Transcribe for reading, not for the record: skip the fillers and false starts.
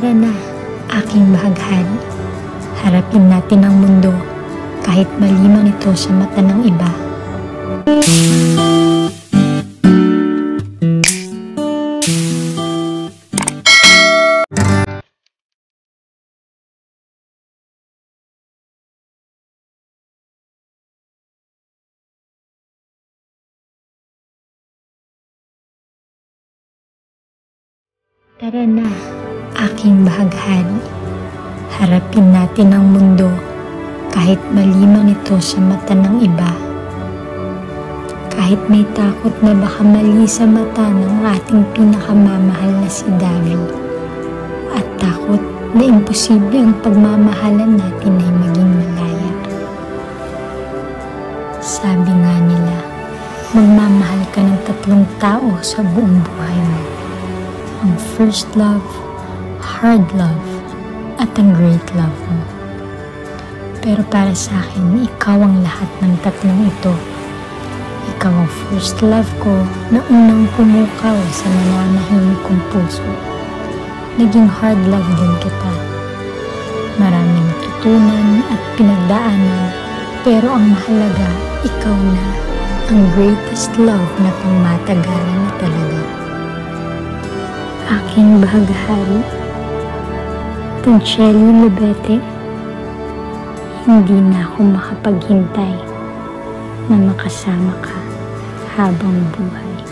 Tara na, aking bahaghari. Harapin natin ang mundo kahit mali man ito sa mata ng iba. Tara na, aking bahaghari. Harapin natin ang mundo kahit mali man ito sa mata ng iba. Kahit may takot na baka mali sa mata ng ating pinakamamahal na si Davi. At takot na imposible ang pagmamahalan natin ay maging malaya. Sabi nga nila, magmamahal ka ng 3 tao sa buong buhay mo. Ang first love, hard love, at ang great love mo. Pero para sa akin, ikaw ang lahat ng 3 ito. Ikaw ang first love ko na unang pumukaw sa nananahimik kong puso. Naging hard love din kita. Maraming natutunan at pinagdaanan, pero ang mahalaga, ikaw na ang greatest love na pangmatagalan na talaga. Aking bahaghari, Poncheli Lubete, hindi na ako makapaghintay na makasama ka habang buhay.